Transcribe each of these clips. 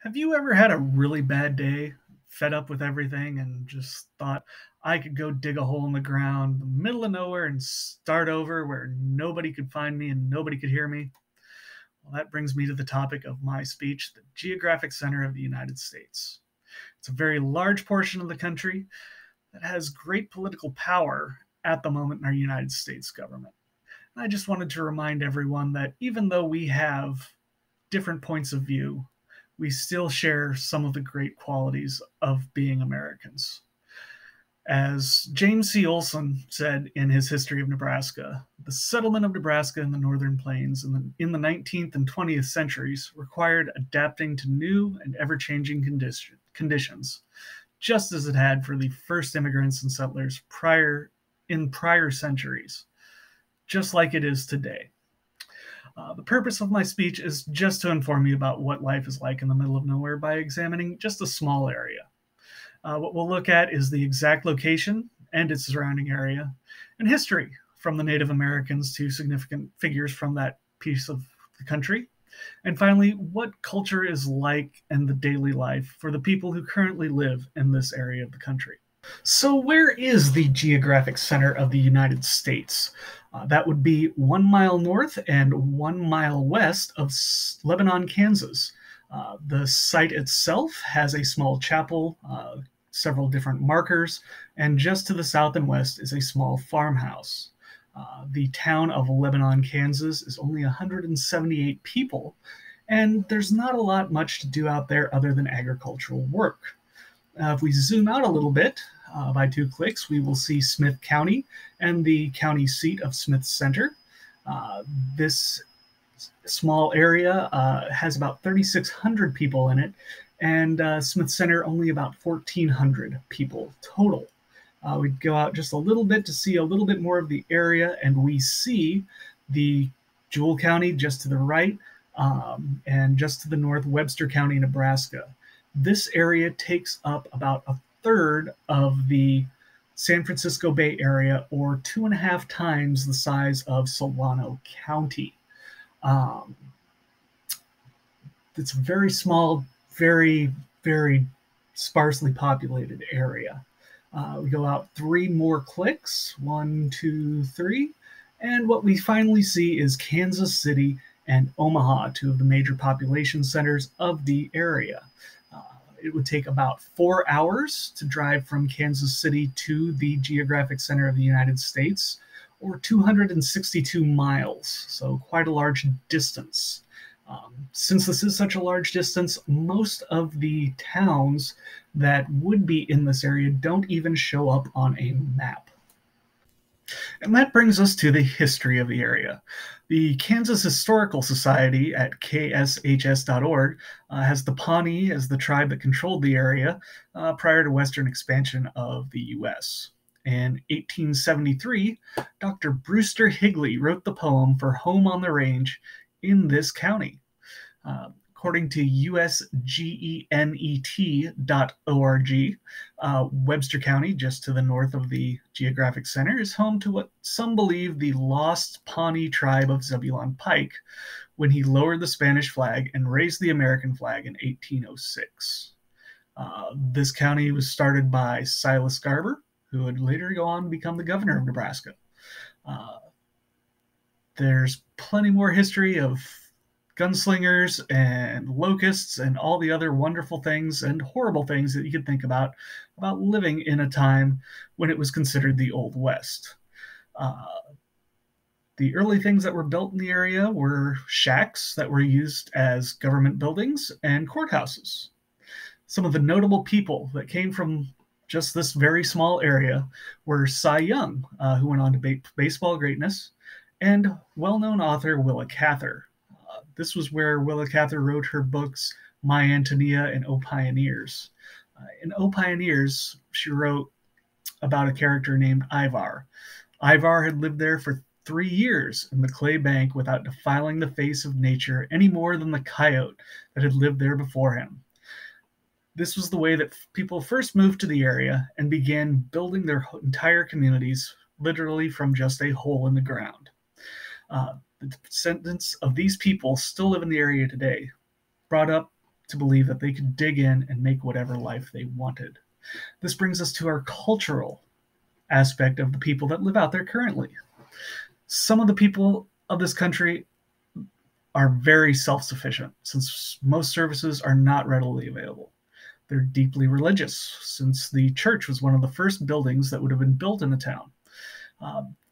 Have you ever had a really bad day, fed up with everything, and just thought, I could go dig a hole in the ground, in the middle of nowhere, and start over where nobody could find me and nobody could hear me? Well, that brings me to the topic of my speech, the geographic center of the United States. It's a very large portion of the country that has great political power at the moment in our United States government. And I just wanted to remind everyone that even though we have different points of view, we still share some of the great qualities of being Americans. As James C. Olson said in his History of Nebraska, the settlement of Nebraska in the northern plains in the 19th and 20th centuries required adapting to new and ever changing conditions, just as it had for the first immigrants and settlers prior centuries, just like it is today. The purpose of my speech is just to inform you about what life is like in the middle of nowhere by examining just a small area. What we'll look at is the exact location and its surrounding area, and history from the Native Americans to significant figures from that piece of the country. And finally, what culture is like and the daily life for the people who currently live in this area of the country. So, where is the geographic center of the United States? That would be 1 mile north and 1 mile west of Lebanon, Kansas. The site itself has a small chapel, several different markers, and just to the south and west is a small farmhouse. The town of Lebanon, Kansas is only 178 people, and there's not a lot much to do out there other than agricultural work. If we zoom out a little bit, by 2 clicks, we will see Smith County and the county seat of Smith Center. This small area has about 3,600 people in it, and Smith Center only about 1,400 people total. We go out just a little bit to see a little bit more of the area, and we see the Jewell County just to the right, and just to the north, Webster County, Nebraska. This area takes up about a third of the San Francisco Bay Area, or 2.5 times the size of Solano County. It's a very small, very, very sparsely populated area. We go out 3 more clicks, 1, 2, 3, and what we finally see is Kansas City and Omaha, two of the major population centers of the area. It would take about 4 hours to drive from Kansas City to the geographic center of the United States, or 262 miles, so quite a large distance. Since this is such a large distance, most of the towns that would be in this area don't even show up on a map. And that brings us to the history of the area. The Kansas Historical Society at kshs.org has the Pawnee as the tribe that controlled the area prior to Western expansion of the U.S. In 1873, Dr. Brewster Higley wrote the poem for Home on the Range in this county. According to usgenet.org, Webster County, just to the north of the geographic center, is home to what some believe the lost Pawnee tribe of Zebulon Pike when he lowered the Spanish flag and raised the American flag in 1806. This county was started by Silas Garber, who would later go on to become the governor of Nebraska. There's plenty more history of gunslingers and locusts and all the other wonderful things and horrible things that you could think about living in a time when it was considered the Old West. The early things that were built in the area were shacks that were used as government buildings and courthouses. Some of the notable people that came from just this very small area were Cy Young, who went on to baseball greatness, and well-known author Willa Cather. This was where Willa Cather wrote her books My Antonia and O Pioneers. In O Pioneers, she wrote about a character named Ivar. Ivar had lived there for 3 years in the clay bank without defiling the face of nature any more than the coyote that had lived there before him. This was the way that people first moved to the area and began building their entire communities literally from just a hole in the ground. The descendants of these people still live in the area today, brought up to believe that they could dig in and make whatever life they wanted. This brings us to our cultural aspect of the people that live out there currently. Some of the people of this country are very self-sufficient, since most services are not readily available. They're deeply religious, since the church was one of the first buildings that would have been built in the town.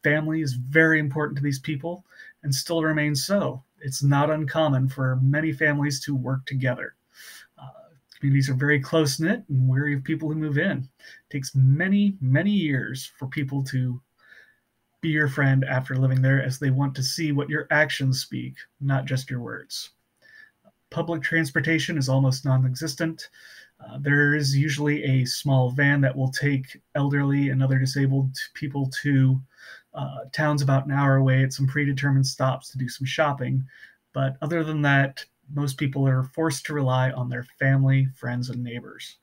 Family is very important to these people and still remains so. It's not uncommon for many families to work together. Communities are very close-knit and wary of people who move in. It takes many, many years for people to be your friend after living there, as they want to see what your actions speak, not just your words. Public transportation is almost non-existent. There is usually a small van that will take elderly and other disabled people to towns about an hour away at some predetermined stops to do some shopping. But other than that, most people are forced to rely on their family, friends, and neighbors.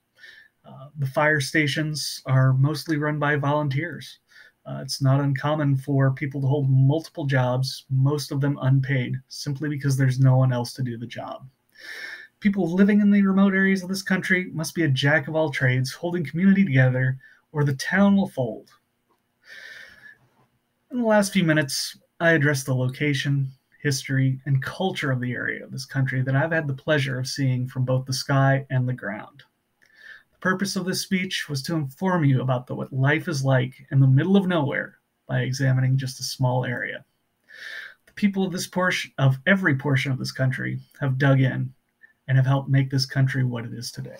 The fire stations are mostly run by volunteers. It's not uncommon for people to hold multiple jobs, most of them unpaid, simply because there's no one else to do the job. People living in the remote areas of this country must be a jack of all trades, holding community together, or the town will fold. In the last few minutes, I addressed the location, history, and culture of the area of this country that I've had the pleasure of seeing from both the sky and the ground. The purpose of this speech was to inform you about what life is like in the middle of nowhere by examining just a small area. The people of every portion of this country have dug in and have helped make this country what it is today.